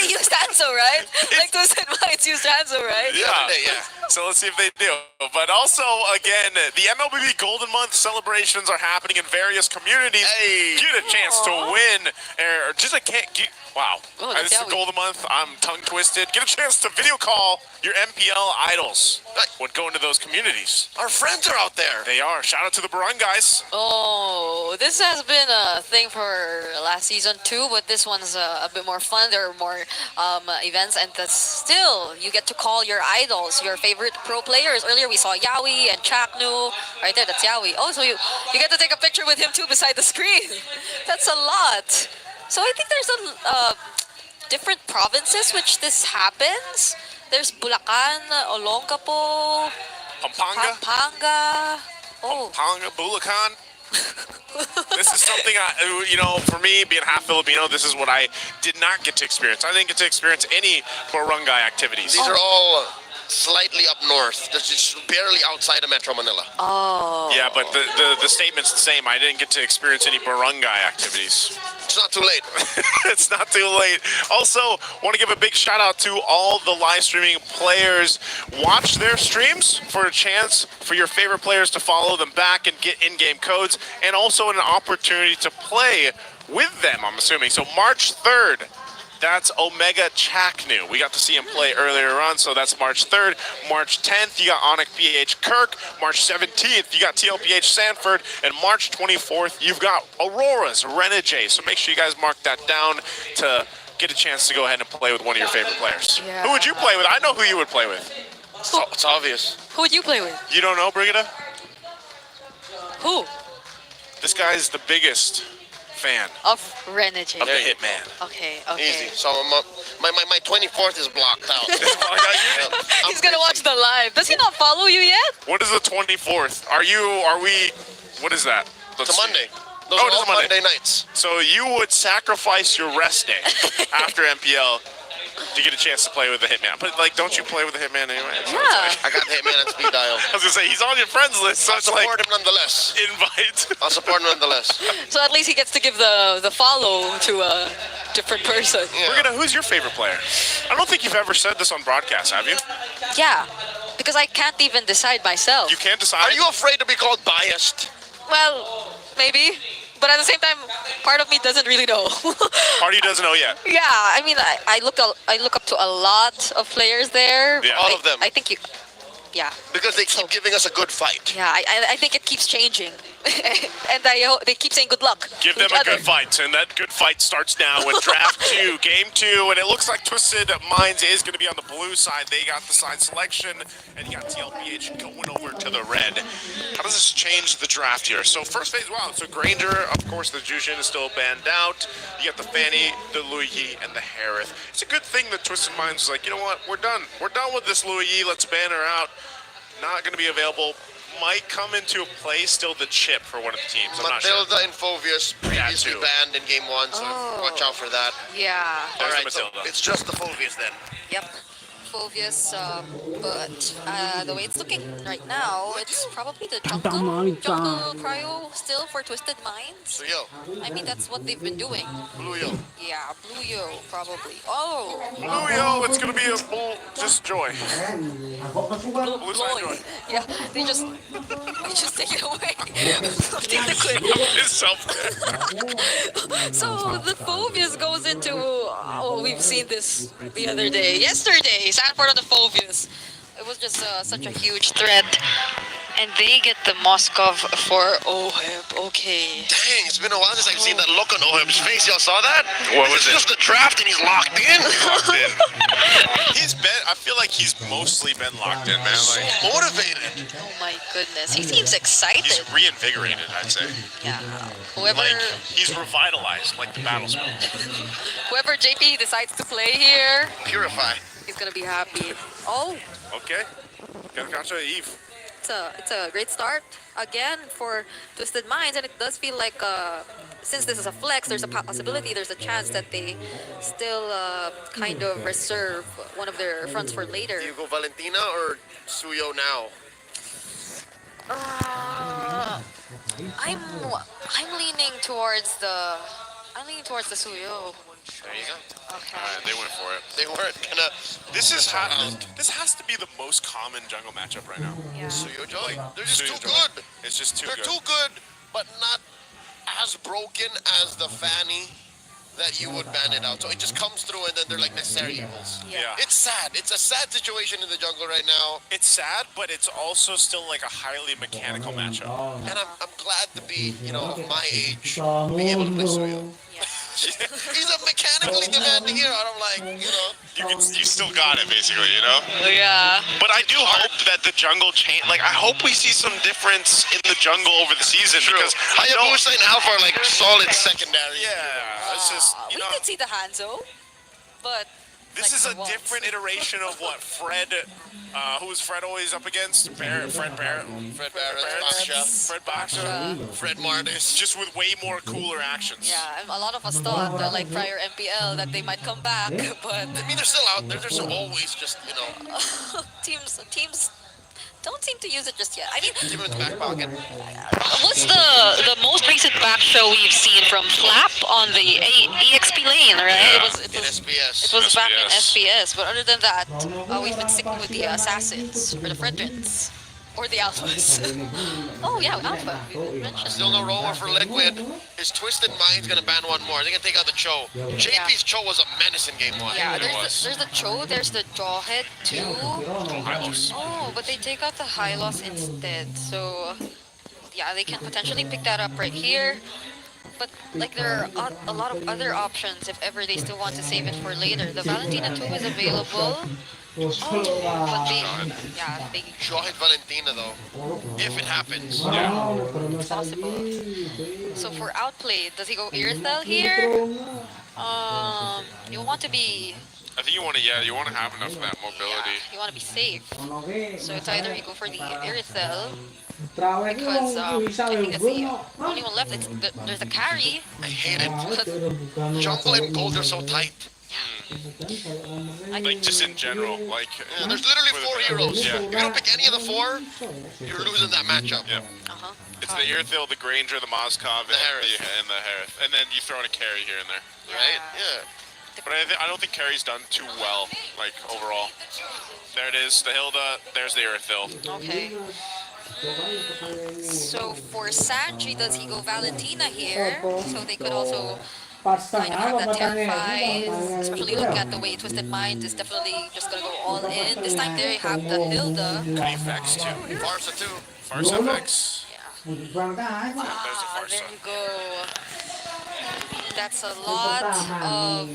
they used Hanzo, right? Like Twisted Minds used Hanzo, right? Yeah. So let's see if they do. But also, again, the MLBB Golden Month celebrations are happening in various communities. Hey. Get a chance to win, or just a can't. Wow. Oh, This is the Golden Month. I'm tongue twisted. Get a chance to video call your MPL idols when going to those communities. Our friends are out there. They are. Shout out to the Barangays. Oh, this has been a thing for last season too, but this one's a bit more fun. There are more events, and still you get to call your idols, your favorite pro players. Earlier we saw Yawi and Chaknu. Right there, that's Yawi. Oh, so you get to take a picture with him too beside the screen. That's a lot. So I think there's a different provinces which this happens. There's Bulacan, Olongapo, Pampanga. Oh. Pampanga, Bulacan. This is something for me, being half Filipino, this is what I did not get to experience. I didn't get to experience any barangay activities. These are all slightly up north, just barely outside of Metro Manila. Oh. Yeah, but the statement's the same. I didn't get to experience any barangay activities. It's not too late. It's not too late. Also, want to give a big shout out to all the live streaming players. Watch their streams for a chance for your favorite players to follow them back and get in-game codes, and also an opportunity to play with them, I'm assuming. So March 3rd, that's Omega Chaknu. We got to see him play earlier on, so that's March 3rd. March 10th, you got Mpl Ph Kirk. March 17th, you got TLPH Sanford. And March 24th, you've got Aurora's Renegade. So make sure you guys mark that down to get a chance to go ahead and play with one of your favorite players. Yeah. Who would you play with? I know who you would play with. It's obvious. Who would you play with? You don't know, Brigida? Who? This guy's the biggest fan Of Renegade. of the Hitman. Okay. Easy. So my 24th is blocked out. He's gonna watch the live. Does he not follow you yet? What is the 24th? What is that? It's a Monday. Those Oh, are it is all a Monday. Monday nights. So you would sacrifice your rest day after MPL to get a chance to play with the Hitman. But don't you play with the Hitman anyway? So Yeah. I got Hitman at speed dial. I was gonna say he's on your friends list, so I'll it's like support him nonetheless. invite. I'll support him nonetheless. So at least he gets to give the follow to a different person. Yeah. Brigida, who's your favorite player? I don't think you've ever said this on broadcast, have you? Yeah. Because I can't even decide myself. You can't decide. Are you afraid to be called biased? Well, maybe. But at the same time, part of me doesn't really know. Party doesn't know yet. Yeah, I mean, I look up to a lot of players there. Yeah. All of them. I think you. Yeah. Because they keep giving us a good fight. Yeah, I think it keeps changing. And they keep saying good luck. Give to them each a other. good fight, and that good fight starts now with Draft 2, Game 2, and it looks like Twisted Minds is going to be on the blue side. They got the side selection, and you got TLPH going over to the red. How does this change the draft here? So first phase, wow, so Granger, of course, the Jushin is still banned out. You got the Fanny, the Luigi, and the Harith. It's a good thing that Twisted Minds is like, you know what, we're done. We're done with this Luigi, let's ban her out. Not going to be available. Might come into play still the chip for one of the teams. I'm not sure. Matilda and Phovius previously too. banned in game 1, so watch out for that. Yeah. There's the Alright, so Matilda. it's just the Phovius then. Yep. Phovius, but the way it's looking right now, it's probably the jungle cryo still for Twisted Minds. So yo, I mean, that's what they've been doing. Blue yo. Yeah, Blue Yo, probably. Oh, Oh, yo, it's going to be a bull, just joy. Blue side joy. yeah, they just take it away. Take the clip. His self. So the Phobius goes into, we've seen this the other day, yesterday, Sanford on the Phobius. It was just such a huge threat. And they get the Moskov for Oheb. Okay. Dang, it's been a while since I've seen that look on Oheb's face. Y'all saw that? What was It's just the draft and he's locked in. Locked in. I feel like he's mostly been locked in, man. Like, Motivated. Oh my goodness. He seems excited. he's reinvigorated, I'd say. Yeah. Whoever Like, he's revitalized, like the battle spell. whoever JP decides to play here, Purify. he's gonna be happy. Oh, Okay. Gotcha, Eve. it's a great start again for Twisted Minds, and it does feel like since this is a flex, there's a possibility, there's a chance that they still kind of reserve one of their fronts for later. Do you go Valentina or Suyo now? I'm leaning towards the Suyo. There you go. Okay. They went for it. They weren't gonna. This has to be the most common jungle matchup right now. Yeah. Suyo Joy. They're just Suyo too Joy. good. It's just too They're good. too good, but not as broken as the Fanny that you would ban it out. So it just comes through and then they're like necessary evils. Yeah. It's sad. It's a sad situation in the jungle right now. It's sad, but it's also still like a highly mechanical matchup. And I'm glad to be, of my age, be able to play Suyo. Yeah. He's a mechanically demanding hero. I'm like, You still got it, basically, Yeah. But I do hope that the jungle change. Like, I hope we see some difference in the jungle over the season because Hayabusa and Alpha are like solid secondary. Yeah, it's just We could see the Hanzo, but this like, is a we won't. different iteration of what Fred. Who was Fred always up against? Fred Barrett. Fred Barrett, Baksha, Fred Baksha. Fred Martis. Just with way more cooler actions. Yeah, and a lot of us thought that like prior MPL that they might come back, but I mean, they're still out there. They're still always just, teams don't seem to use it just yet. I mean, keep them in the back pocket. what's the most recent back show we've seen from Flap on the EXP lane, right? Yeah. In SBS. It was back in SBS. SBS, but other than that, we've been sticking with the Assassins or the Fredrins or the Alphas. Oh yeah, Alpha. We mentioned. Still no roller for Liquid. His Twisted Mind's gonna ban one more. They're gonna take out the Cho. JP's Cho was a menace in game one. Yeah, It was. there's the Cho, there's the Jawhead too. Hylos. Oh, but they take out the Hylos instead. So, yeah, they can potentially pick that up right here. But, like, there are a lot of other options if ever they still want to save it for later. The Valentina 2 is available. Oh, but they Show hit Valentina though. If it happens. possible. So for outplay, does he go Irithel here? You want to be, I think you want to have enough of that mobility. you want to be safe. So it's either you go for the Irithel, because I think that's the only one left. There's a carry. I hate it. Jungle and gold are so tight. Like just in general, like There's literally four heroes. Yeah. If you don't pick any of the four, you're losing that matchup. Yeah. It's the Irithil, the Granger, the Moskov, The Harris. and the Harris, and then you throw in a carry here and there. Right? Yeah. But I don't think carry's done too well, like overall. There it is, the Hilda. There's the Irithil. Okay. So for Sanji, does he go Valentina here? So they could also kind of have that terrified, especially looking at the way Twisted Mind is definitely just gonna go all in. This time they have the Hilda. Effects too. Farsa too. Farsa effects. Yeah. There's a Farsa. There you go. That's a lot of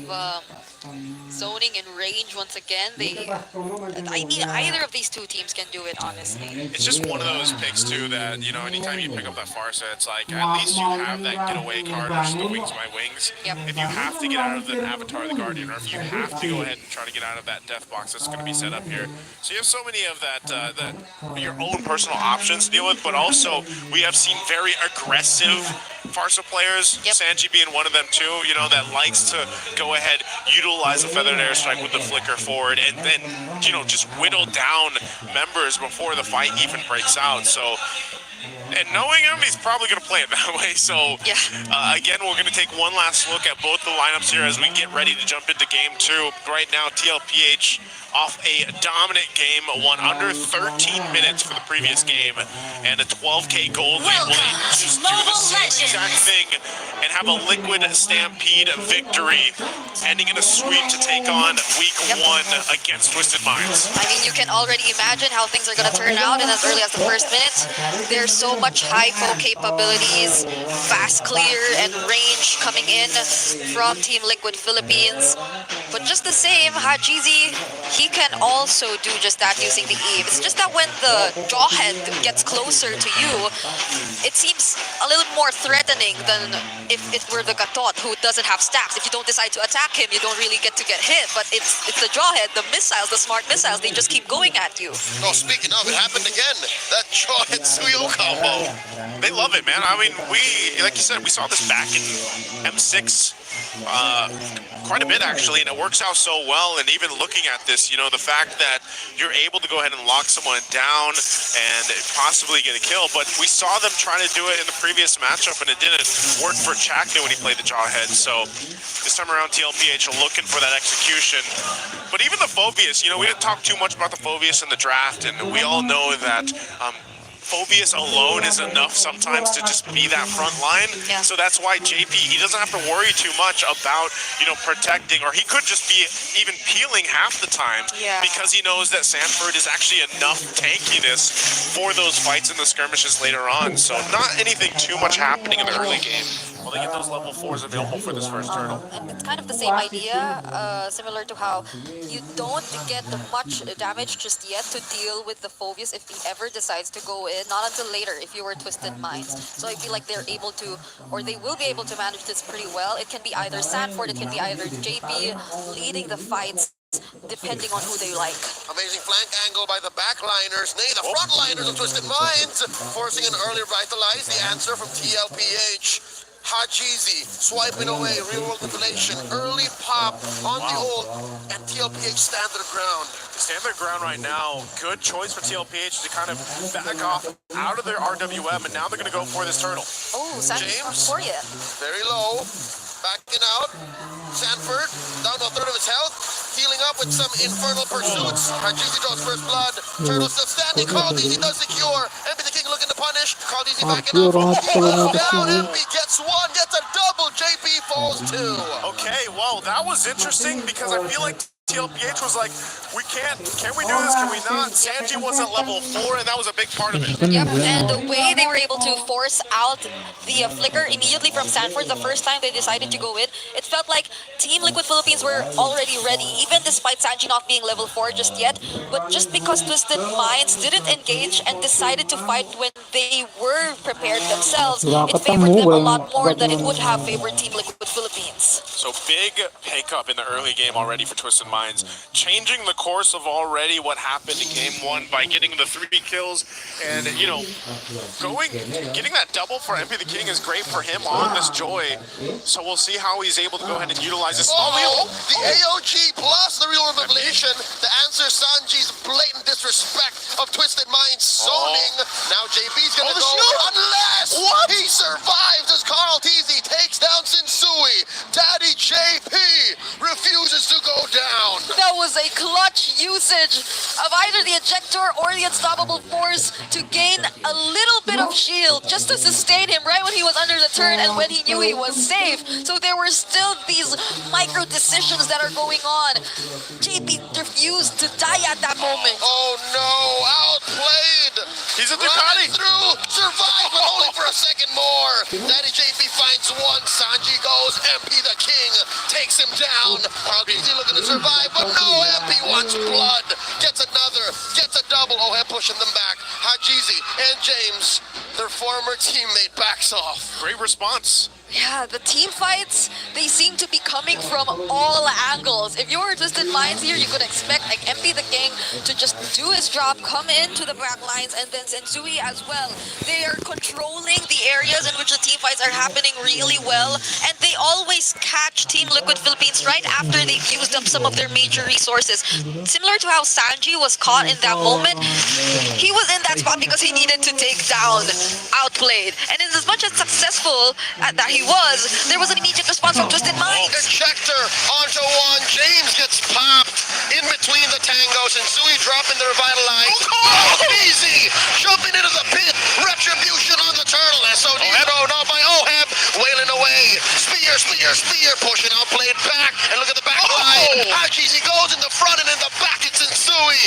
zoning and range once again. I mean, either of these two teams can do it, honestly. It's just one of those picks too that, anytime you pick up that Farsa, it's like at least you have that getaway card, which is the Wings by Wings. Yep. If you have to get out of the Avatar the Guardian, or if you have to go ahead and try to get out of that death box that's going to be set up here. So you have so many of your own personal options to deal with, but also we have seen very aggressive Farsa players, Yep. Sanji being one of them too, that likes to go ahead, utilize the feathered airstrike with the flicker forward, and then, just whittle down members before the fight even breaks out. So, and knowing him, he's probably going to play it that way. So, Yeah. again, we're going to take one last look at both the lineups here as we get ready to jump into game two. Right now, Mpl Ph off a dominant game, won under 13 minutes for the previous game, and a 12K gold lead. Will they just do the same exact thing and have a Liquid Stampede victory, ending in a sweep to take on week one against Twisted Minds? I mean, you can already imagine how things are going to turn out in as early as the first minute. There's so much hypo capabilities, fast clear and range coming in from Team Liquid Philippines. But just the same, Hajizi, he can also do just that using the Eve. It's just that when the Jawhead gets closer to you, it seems a little more threatening than if it were the Gatot, who doesn't have stacks. If you don't decide to attack him, you don't really get to get hit. But it's the Jawhead, the missiles, the smart missiles, they just keep going at you. Oh, speaking of, it happened again. That Jawhead Suyo combo. They love it, man. I mean, like you said, we saw this back in M6 quite a bit actually, and it works out so well. And even looking at this, you know, the fact that you're able to go ahead and lock someone down and possibly get a kill, but we saw them trying to do it in the previous matchup and it didn't work for Chakna when he played the Jawhead. So this time around TLPH are looking for that execution. But even the Phobius, you know, we didn't talk too much about the Phobius in the draft, and we all know that Phobius alone is enough sometimes to just be that front line. Yeah. So that's why JP, he doesn't have to worry too much about, you know, protecting, or he could just be even peeling half the time because he knows that Sanford is actually enough tankiness for those fights in the skirmishes later on. So not anything too much happening in the early game. Well, they get those level 4s available for this first turtle. And it's kind of the same idea, similar to how you don't get much damage just yet to deal with the Phobius if he ever decides to go in, not until later if you were Twisted Minds. So I feel like they're able to, or they will be able to manage this pretty well. It can be either Sanford, it can be either JP leading the fights, depending on who they like. Amazing flank angle by the backliners, nay, the frontliners of Twisted Minds, forcing an early revitalize. The answer from TLPH. Hajizi swiping away, real world inflation, early pop on the ult, and TLPH stand their ground. Stand their ground right now. Good choice for TLPH to kind of back off out of their RWM, and now they're going to go for this turtle. Oh, Sanji's James, for you. very low, backing out. Sanford down to a third of his health, healing up with some infernal pursuits. Hajizi draws first blood. Turtle still standing. Caldeezy does secure. MP the King looking to punish. Caldeezy backing up. He goes down. MP gets one, gets a double. JP falls two. Okay, well, that was interesting because I feel like TLPH was like, can we do this, can we not? Sanji was at level 4 and that was a big part of it. Yep, and the way they were able to force out the flicker immediately from Sanford the first time they decided to go in, it felt like Team Liquid Philippines were already ready, even despite Sanji not being level 4 just yet. But just because Twisted Minds didn't engage and decided to fight when they were prepared themselves, it favored them a lot more than it would have favored Team Liquid Philippines. So big pick-up in the early game already for Twisted Minds, changing the course of already what happened in game 1 by getting the 3 kills, and you know, getting that double for MP the King is great for him on this Joy. So we'll see how he's able to go ahead and utilize this. The AOG plus the real revelation. The answer, Sanji's blatant disrespect of Twisted Minds zoning. Now JP's gonna go unless he survives as Caldeezy takes down Shinsui. Daddy JP refuses to go down. That was a clutch usage of either the ejector or the unstoppable force to gain a little bit of shield just to sustain him right when he was under the turret and when he knew he was safe. So there were still these micro decisions that are going on. JP refused to die at that moment. Oh no, outplayed. He's a Running Ducati. through, survive, but only for a second more. Daddy JP finds one, Sanji goes, MP the King takes him down. Caldeezy looking to survive, but no, MP wants blood. Gets another, gets a double. Oh, pushing them back. Hajizi and James, their former teammate, backs off. Great response. Yeah, the team fights, they seem to be coming from all angles. If you were Twisted Minds here, you could expect like MP the King to just do his job, come into the back lines, and then Sensui as well. They are controlling the areas in which the team fights are happening really well, and they always catch Team Liquid Philippines right after they've used up some of their major resources. Similar to how Sanji was caught in that moment, he was in that spot because he needed to take down Outplayed. And in as much as successful at that he was, there was an immediate response from Twisted Minds. Ejector onto one. James gets popped in between the tangos, and Sui dropping the revitalize. Oh, easy! Jumping into the pit. Retribution on the turtle. SOD thrown out by Oheb. Wailing away. Spear. Pushing Outplayed back. And look at the back line. Hajizi goes in the front and in the back. It's Sui.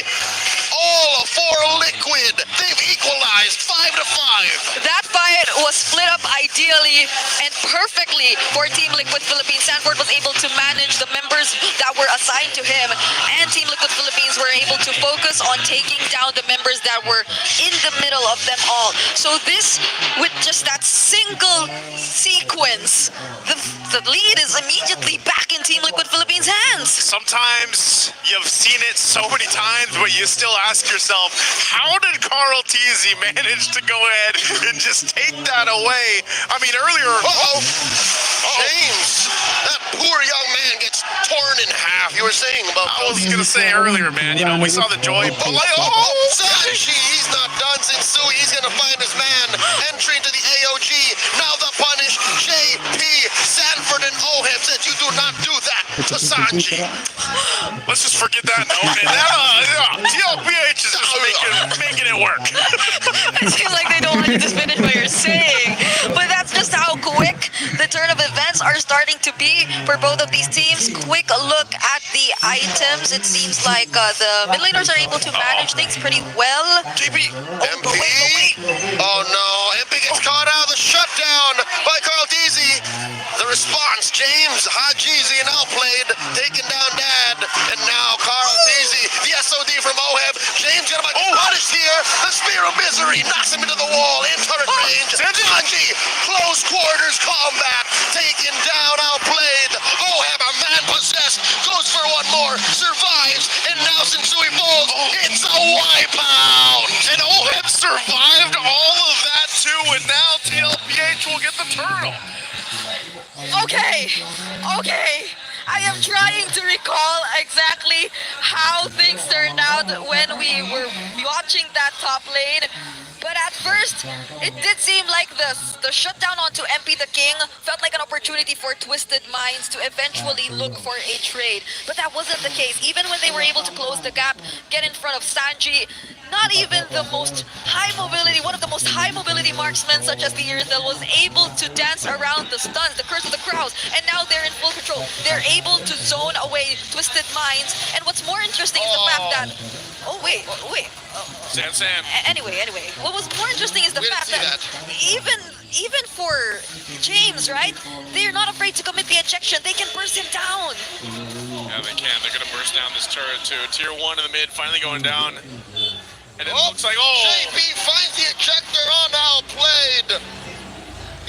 All for Liquid. They've equalized 5-5. That fight was split up ideally and perfectly for Team Liquid Philippines. Sanford was able to manage the members that were assigned to him, and Team Liquid Philippines were able to focus on taking down the members that were in the middle of them all. So this, with just that single sequence, the lead is immediately back in Team Liquid Philippines' hands. Sometimes you've seen it so many times, but you still ask yourself, how did Carl Teasy manage to go ahead and just take that away? I mean, earlier... James, that poor young man gets torn in half. You were saying about I was gonna say earlier, man. You know, we saw the joy. But like, Sanji, he's not done since Sui. He's gonna find his man. Entry into the AOG. Now the punish. JP, Sanford, and Oheb says you do not do that to Sanji. Let's just forget that note. And TLPH is just making it work. It seems like they don't want you to finish what you're saying. But that's just how quick the turn of events are starting to be for both of these teams. Quick look at the items. It seems like the mid laners are able to manage things pretty well. JP, MP. Wait. Oh no, MP gets caught out of the shutdown by Carl Deasy. The response, James Hajizi now played, taking down Dad, and now Carl Deasy, the SOD from Oheb. James gonna be punished here. The Spear of Misery knocks him into the wall in turret range. Sanji, close quarters combat, taken down, outplayed. Oheb, a man possessed, goes for one more, survives, and now Sensui falls. It's a wipeout. And Oheb survived all of that too, and now TLPH will get the turtle. Okay. I am trying to recall exactly how things turned out when we were watching that top lane. But at first, it did seem like the shutdown onto MP the King felt like an opportunity for Twisted Minds to eventually look for a trade. But that wasn't the case. Even when they were able to close the gap, get in front of Sanji, not even the most high mobility, one of the most high mobility marksmen such as the Earthel was able to dance around the stuns, the curse of the crowds, and now they're in full control. They're able to zone away Twisted Minds, and what's more interesting is the fact that... Oh, wait. Sam. Anyway, what was more interesting is the fact that even for James, right? They're not afraid to commit the ejection. They can burst him down. Yeah, they can. They're gonna burst down this turret too. Tier 1 in the mid, finally going down. And it looks like, JP finds the ejector on outplayed.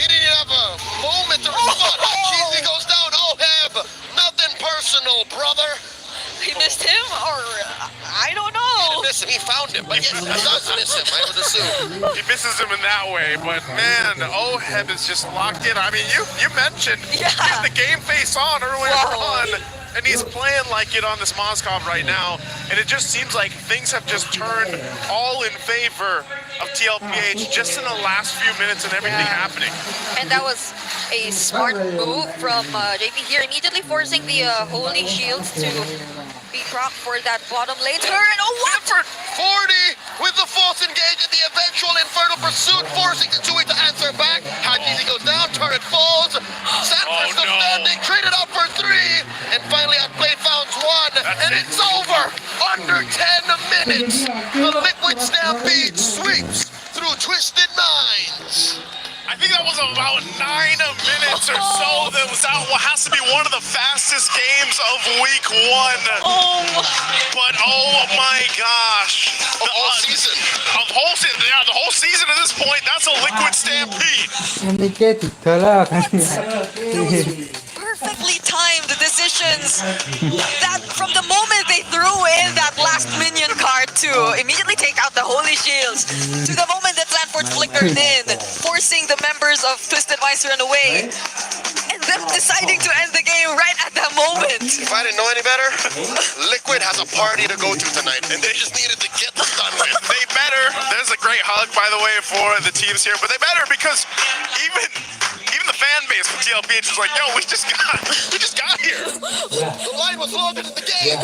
He didn't have a moment to respond. Cheesy goes down. Oheb, nothing personal, brother. He missed him, or I don't know. He missed him. He found him, but yes, he does miss him, I would assume. he misses him in that way, but man, Oheb is just locked in. I mean, you mentioned he had the game face on earlier on, and he's playing like it on this Moscow right now, and it just seems like things have just turned all in favor of TLPH just in the last few minutes and everything happening. And that was a smart move from JP here, immediately forcing the Holy Shields to be proc for that bottom lane turn. Oh, what? 40 with the false engage and the eventual Infernal Pursuit, forcing Sensui to answer back. Hajizi goes down, turret falls. Sanford still standing, traded up for 3, and finally outplayed found 1, and it's over. Under 10 minutes, the Liquid Stampede sweeps through Twisted Minds. I think that was about 9 minutes or so. That was out. What has to be one of the fastest games of week 1. But oh my gosh, Of all season. The whole season at this point. That's a Liquid Stampede. Perfectly timed decisions. That from the moment they threw in that last minion card to immediately take out the Holy Shields, to the moment that Sanford flickered in, forcing the members of Twisted Minds to run away, and them deciding to end the game right at that moment. If I didn't know any better, Liquid has a party to go to tonight, and they just needed to get this done with. They better. There's a great hug, by the way, for the teams here. But they better, because even the fan base for TLPH is like, yo, we just got here. The line was longer than the game.